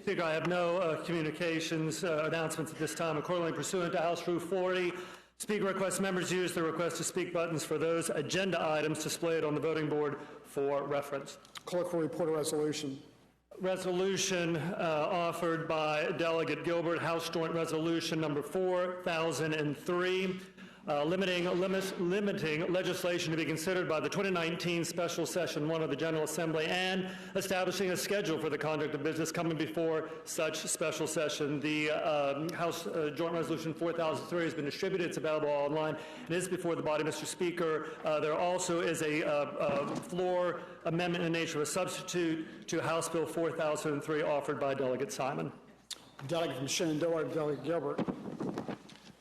Speaker, I have no communications announcements at this time. Accordingly, pursuant to House Rule 40, Speaker requests members use the request to speak buttons for those agenda items displayed on the voting board for reference. Clerk will report a resolution. Resolution offered by Delegate Gilbert, House Joint Resolution number 4003, limiting legislation to be considered by the 2019 Special Session 1 of the General Assembly and establishing a schedule for the conduct of business coming before such special session. The House Joint Resolution 4003 has been distributed. It's available online. It is before the body, Mr. Speaker. There also is a floor amendment in the nature of a substitute to House Bill 4003 offered by Delegate Simon. Delegate from Shenandoah, Delegate Gilbert.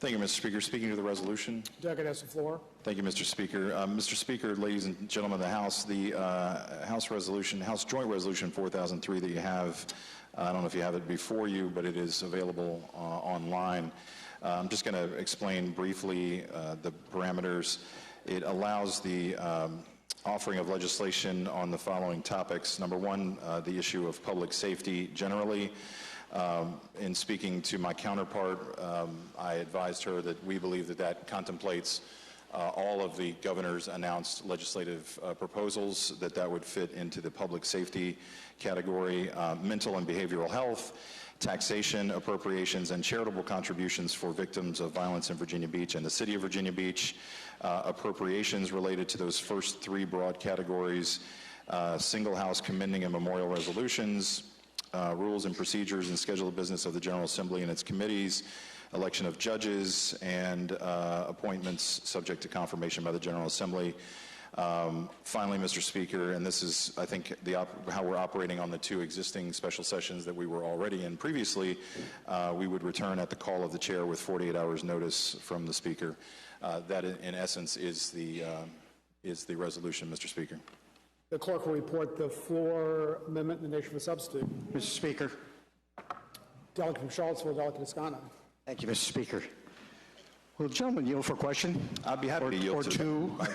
Thank you, Mr. Speaker. Speaking to the resolution. Delegate has the floor. Thank you, Mr. Speaker. Mr. Speaker, ladies and gentlemen of the House, the House Joint Resolution 4003 that you have, I don't know if you have it before you, but it is available online. I'm just going to explain briefly the parameters. It allows the offering of legislation on the following topics. Number one, the issue of public safety generally. In speaking to my counterpart, I advised her that we believe that that contemplates all of the governor's announced legislative proposals, that would fit into the public safety category, mental and behavioral health, taxation, appropriations, and charitable contributions for victims of violence in Virginia Beach and the city of Virginia Beach, appropriations related to those first three broad categories, single house commending and memorial resolutions, rules and procedures and schedule of business of the General Assembly and its committees, election of judges, and appointments subject to confirmation by the General Assembly. Finally, Mr. Speaker, and this is, I think, how we're operating on the two existing special sessions that we were already in previously, we would return at the call of the chair with 48 hours notice from the Speaker. That, in essence, is the resolution, Mr. Speaker. The clerk will report the floor amendment in the nature of a substitute. Mr. Speaker. Delegate from Charlottesville, Delegate Escana. Thank you, Mr. Speaker. Will the gentleman yield for a question? I'd be happy to yield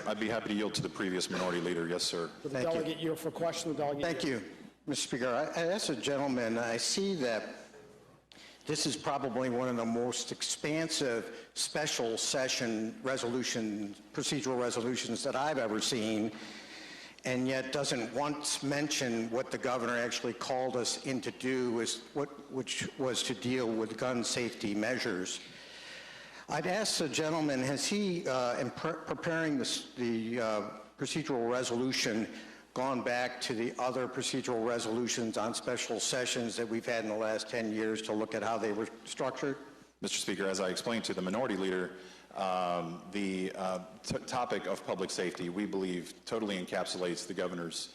I'd be happy to yield to the previous minority leader. Yes, sir. Will the delegate yield for a question? The delegate Thank you, Mr. Speaker. I asked the gentleman, I see that this is probably one of the most expansive special session procedural resolutions that I've ever seen, and yet doesn't once mention what the governor actually called us in to do, which was to deal with gun safety measures. I'd ask the gentleman, has he, in preparing the procedural resolution, gone back to the other procedural resolutions on special sessions that we've had in the last 10 years to look at how they were structured? Mr. Speaker, as I explained to the minority leader, the topic of public safety, we believe, totally encapsulates the governor's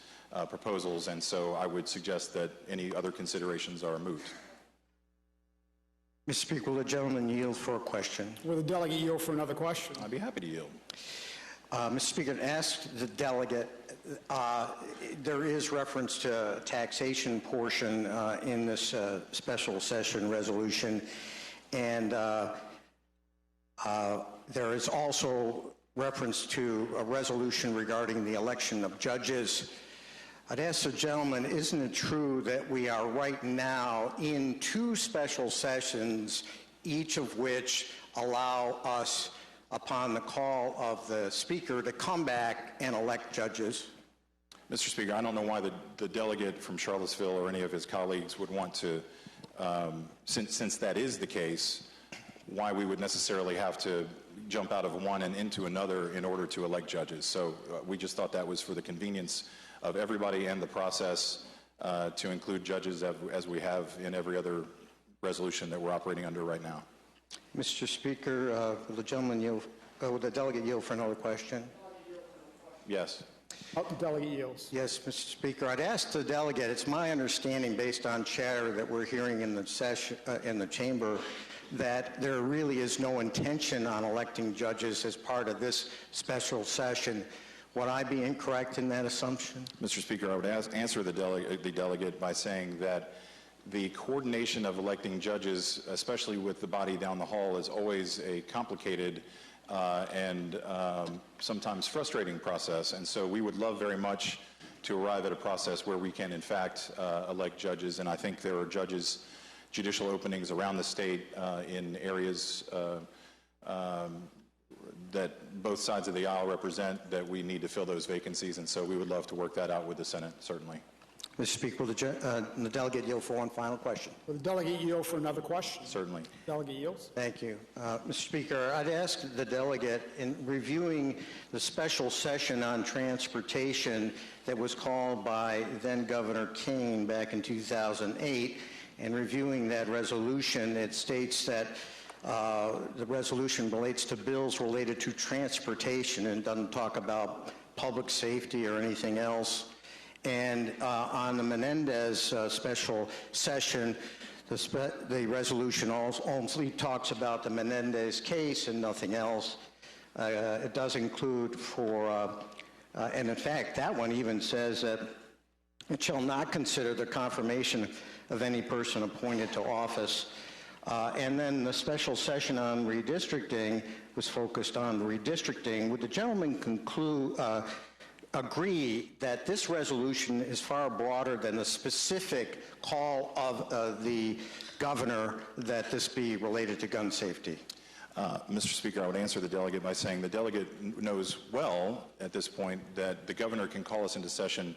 proposals, and so I would suggest that any other considerations are removed. Mr. Speaker, will the gentleman yield for a question? Will the delegate yield for another question? I'd be happy to yield. Mr. Speaker, asked the delegate, there is reference to taxation portion in this special session resolution, and there is also reference to a resolution regarding the election of judges. I'd ask the gentleman, isn't it true that we are right now in two special sessions, each of which allow us, upon the call of the Speaker, to come back and elect judges? Mr. Speaker, I don't know why the delegate from Charlottesville or any of his colleagues would want to, since that is the case, why we would necessarily have to jump out of one and into another in order to elect judges. So we just thought that was for the convenience of everybody and the process to include judges as we have in every other resolution that we're operating under right now. Mr. Speaker, will the gentleman yield, will the delegate yield for another question? Yes. The delegate yields. Yes, Mr. Speaker. I'd ask the delegate, it's my understanding based on chatter that we're hearing in the session, in the chamber, that there really is no intention on electing judges as part of this special session. Would I be incorrect in that assumption? Mr. Speaker, I would answer the delegate by saying that the coordination of electing judges, especially with the body down the hall, is always a complicated and sometimes frustrating process. And so we would love very much arrive at a process where we can, in fact, elect judges. And I think there are judicial openings around the state in areas that both sides of the aisle represent, that we need to fill those vacancies. And so we would love to work that out with the Senate, certainly. Mr. Speaker, will the delegate yield for one final question? Will the delegate yield for another question? Certainly. Delegate yields. Thank you. Mr. Speaker, I'd ask the delegate, in reviewing the special session on transportation that was called by then-Governor Kane back in 2008, and reviewing that resolution, it states that the resolution relates to bills related to transportation and doesn't talk about public safety or anything else. And on the Menendez special session, the resolution only talks about the Menendez case and nothing else. It does include and in fact, that one even says that it shall not consider the confirmation of any person appointed to office. And then the special session on redistricting was focused on redistricting. Would the gentleman agree that this resolution is far broader than the specific call of the governor that this be related to gun safety? Mr. Speaker, I would answer the delegate by saying the delegate knows well at this point that the governor can call us into session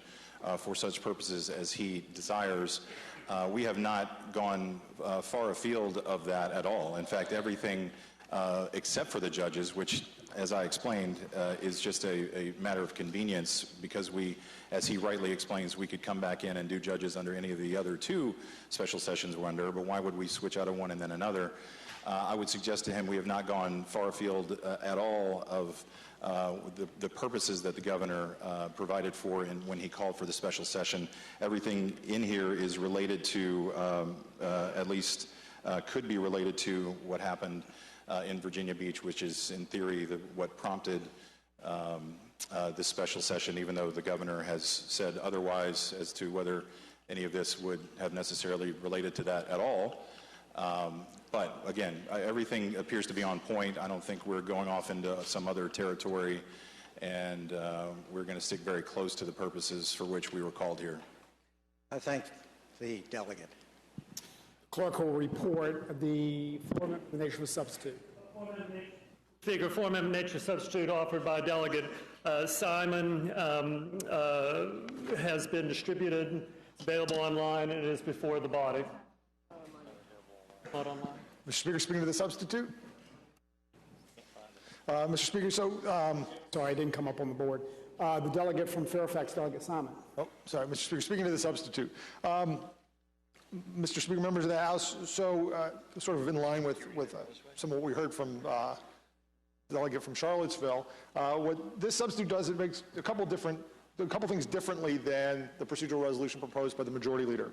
for such purposes as he desires. We have not gone far afield of that at all. In fact, everything except for the judges, which, as I explained, is just a matter of convenience, because we, as he rightly explains, we could come back in and do judges under any of the other two special sessions we're under, but why would we switch out of one and then another? I would suggest to him we have not gone far afield at all of the purposes that the governor provided for when he called for the special session. Everything in here is related to, at least could be related to what happened in Virginia Beach, which is in theory what prompted this special session, even though the governor has said otherwise as to whether any of this would have necessarily related to that at all. But again, everything appears to be on point. I don't think we're going off into some other territory, and we're going to stick very close to the purposes for which we were called here. I thank the delegate. Clerk will report the nature of a substitute. Speaker, four-member nature substitute offered by Delegate Simon has been distributed. It's available online, and it is before the body. Not online. Mr. Speaker, speaking to the substitute. Mr. Speaker, sorry, I didn't come up on the board. The delegate from Fairfax, Delegate Simon. Oh, sorry, Mr. Speaker, speaking to the substitute. Mr. Speaker, members of the House, so sort of in line with some of what we heard from the delegate from Charlottesville, what this substitute does, it makes a couple things differently than the procedural resolution proposed by the majority leader.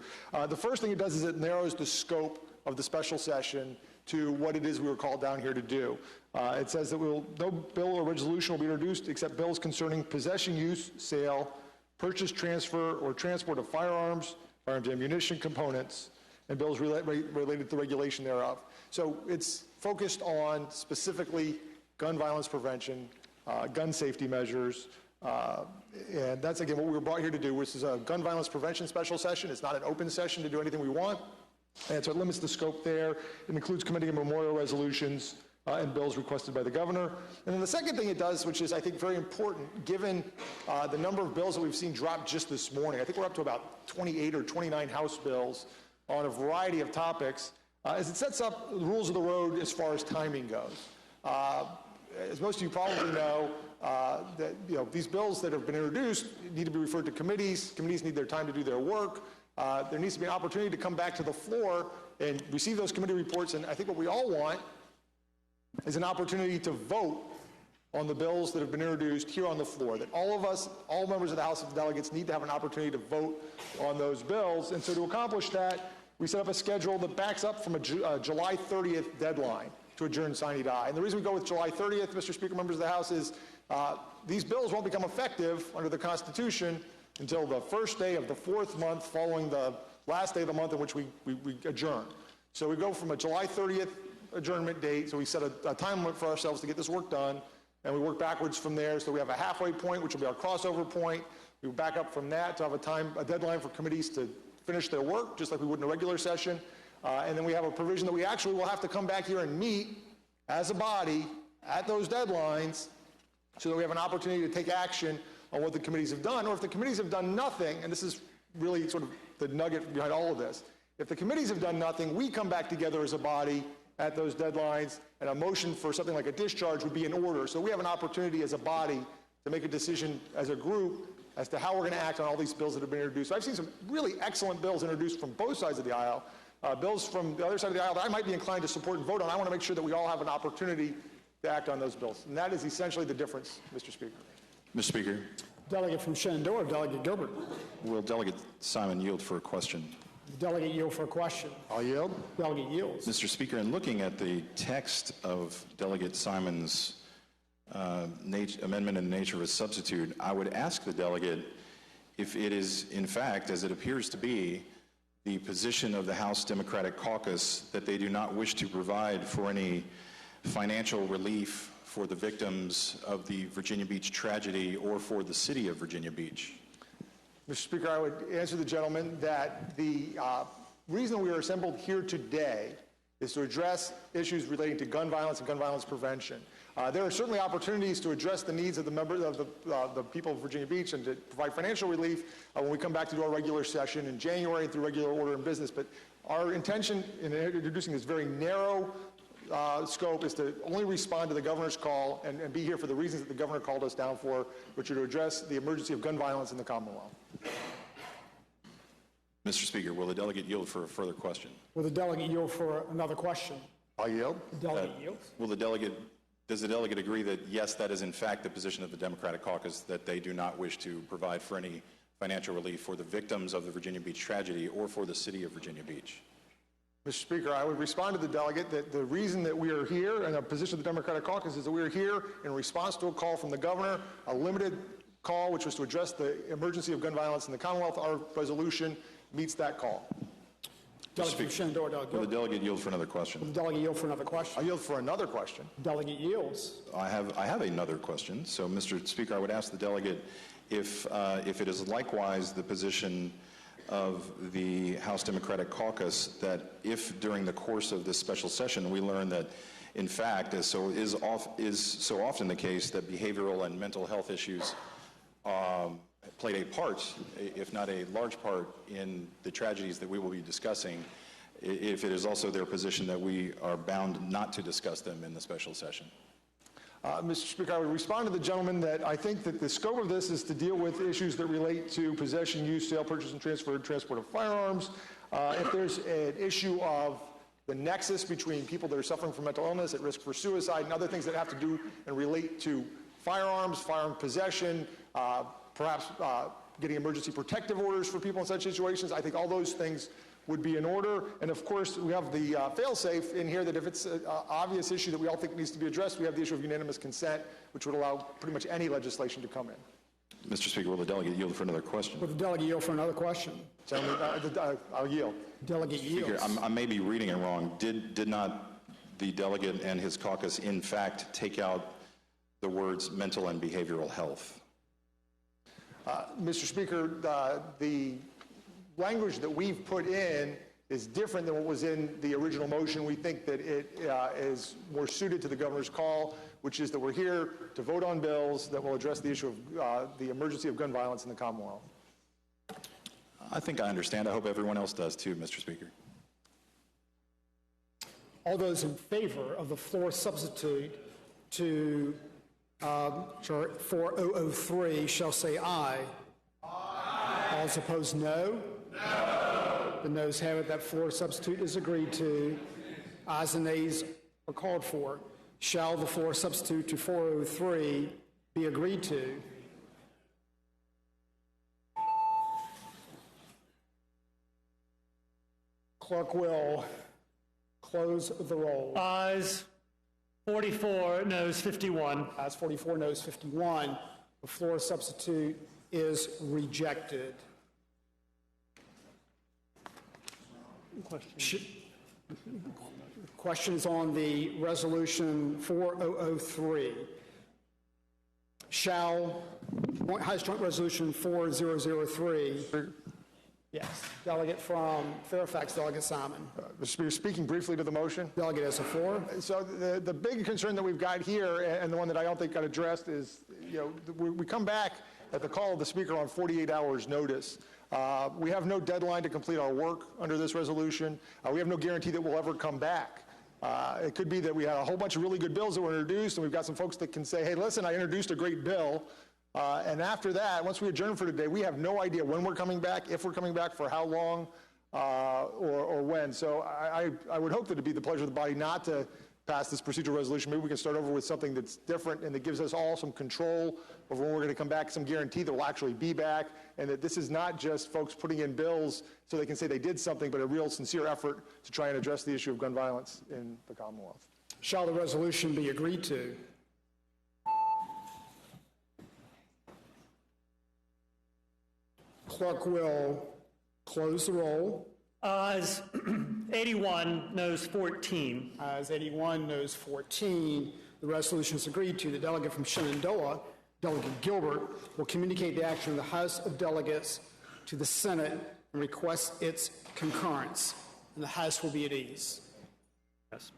The first thing it does is it narrows the scope of the special session to what it is we were called down here to do. It says that no bill or resolution will be introduced except bills concerning possession, use, sale, purchase, transfer, or transport of firearms, firearms ammunition components, and bills related to regulation thereof. So it's focused on specifically gun violence prevention, gun safety measures, and that's, again, what we were brought here to do. This is a gun violence prevention special session. It's not an open session to do anything we want. And so it limits the scope there. It includes committee and memorial resolutions and bills requested by the governor. And then the second thing it does, which is, I think, very important, given the number of bills that we've seen drop just this morning, I think we're up to about 28 or 29 House bills on a variety of topics, is it sets up the rules of the road as far as timing goes. As most of you probably know, that these bills that have been introduced need to be referred to committees. Committees need their time to do their work. There needs to be an opportunity to come back to the floor and receive those committee reports. And I think what we all want is an opportunity to vote on the bills that have been introduced here on the floor, that all of us, all members of the House of Delegates, need to have an opportunity to vote on those bills. And so to accomplish that, we set up a schedule that backs up from a July 30th deadline to adjourn sine die. And the reason we go with July 30th, Mr. Speaker, members of the House, is these bills won't become effective under the Constitution until the first day of the fourth month following the last day of the month in which we adjourn. So we go from a July 30th adjournment date, so we set a time limit for ourselves to get this work done, and we work backwards from there. So we have a halfway point, which will be our crossover point. We would back up from that to have a deadline for committees to finish their work, just like we would in a regular session. And then we have a provision that we actually will have to come back here and meet as a body at those deadlines so that we have an opportunity to take action on what the committees have done. Or if the committees have done nothing, and this is really sort of the nugget behind all of this, if the committees have done nothing, we come back together as a body at those deadlines, and a motion for something like a discharge would be in order. So we have an opportunity as a body to make a decision as a group as to how we're going to act on all these bills that have been introduced. So I've seen some really excellent bills introduced from both sides of the aisle, bills from the other side of the aisle that I might be inclined to support and vote on. I want to make sure that we all have an opportunity to act on those bills. And that is essentially the difference, Mr. Speaker. Mr. Speaker, Delegate from Shenandoah, Delegate Gilbert. will Delegate Simon yield for a question? Delegate yield for a question. I'll yield. Delegate yields. Mr. Speaker, in looking at the text of Delegate Simon's amendment in the nature of a substitute, I would ask the delegate if it is, in fact, as it appears to be, the position of the House Democratic Caucus that they do not wish to provide for any financial relief for the victims of the Virginia Beach tragedy or for the city of Virginia Beach. Mr. Speaker, I would answer the gentleman that the reason we are assembled here today is to address issues relating to gun violence and gun violence prevention. There are certainly opportunities to address the needs of the members of the people of Virginia Beach and to provide financial relief when we come back to do our regular session in January through regular order of business. But our intention in introducing this very narrow scope is to only respond to the governor's call and be here for the reasons that the governor called us down for, which are to address the emergency of gun violence in the Commonwealth. Mr. Speaker, will the delegate yield for a further question? Will the delegate yield for another question? I'll yield. The delegate yields. Does the delegate agree that, yes, that is in fact the position of the Democratic Caucus, that they do not wish to provide for any financial relief for the victims of the Virginia Beach tragedy or for the city of Virginia Beach? Mr. Speaker, I would respond to the delegate that the reason that we are here and the position of the Democratic Caucus is that we are here in response to a call from the governor, a limited call which was to address the emergency of gun violence in the Commonwealth. Our resolution meets that call. Delegate from Shenandoah, Delegate Will the Gilbert. delegate yield for another question? Will the delegate yield for another question? I yield for another question. Delegate yields. I have another question. So, Mr. Speaker, I would ask the delegate if it is likewise the position of the House Democratic Caucus that if during the course of this special session we learn that, in fact, as so is so often the case, that behavioral and mental health issues played a part, if not a large part, in the tragedies that we will be discussing, if it is also their position that we are bound not to discuss them in the special session. Mr. Speaker, I would respond to the gentleman that I think that the scope of this is to deal with issues that relate to possession, use, sale, purchase, and transport of firearms. If there's an issue of the nexus between people that are suffering from mental illness, at risk for suicide, and other things that have to do and relate to firearms, firearm possession, perhaps getting emergency protective orders for people in such situations, I think all those things would be in order. And of course, we have the fail-safe in here that if it's an obvious issue that we all think needs to be addressed, we have the issue of unanimous consent, which would allow pretty much any legislation to come in. Mr. Speaker, will the delegate yield for another question? Will the delegate yield for another question? Gentlemen, I'll yield. Delegate yields. Speaker, I may be reading it wrong. Did not the delegate and his caucus, in fact, take out the words mental and behavioral health? Mr. Speaker, the language that we've put in is different than what was in the original motion. We think that it is more suited to the governor's call, which is that we're here to vote on bills that will address the issue of the emergency of gun violence in the Commonwealth. I think I understand. I hope everyone else does too, Mr. Speaker. All those in favor of the floor substitute to 4003 shall say aye. Aye. All those opposed, no. No. The noes have it. That floor substitute is agreed to. Ayes and nays are called for. Shall the floor substitute to 403 be agreed to? Clerk will close the roll. Ayes 44, noes 51. Ayes 44, noes 51. The floor substitute is rejected. Questions on the resolution 4003. Shall House Joint Resolution 4003, yes, delegate from Fairfax, Delegate Simon. Mr. Speaker, speaking briefly to the motion. Delegate as a floor. So the big concern that we've got here, and the one that I don't think got addressed, is, we come back at the call of the Speaker on 48 hours notice. We have no deadline to complete our work under this resolution. We have no guarantee that we'll ever come back. It could be that we had a whole bunch of really good bills that were introduced, and we've got some folks that can say, hey, listen, I introduced a great bill. And after that, once we adjourn for today, we have no idea when we're coming back, if we're coming back, for how long, or when. So I would hope that it'd be the pleasure of the body not to pass this procedural resolution. Maybe we can start over with something that's different and that gives us all some control over when we're going to come back, some guarantee that we'll actually be back, and that this is not just folks putting in bills so they can say they did something, but a real sincere effort to try and address the issue of gun violence in the Commonwealth. Shall the resolution be agreed to? Clerk will close the roll. Ayes 81, noes 14. Ayes 81, noes 14. The resolution is agreed to. The delegate from Shenandoah, Delegate Gilbert, will communicate the action of the House of Delegates to the Senate and request its concurrence. And the House will be at ease. Yes.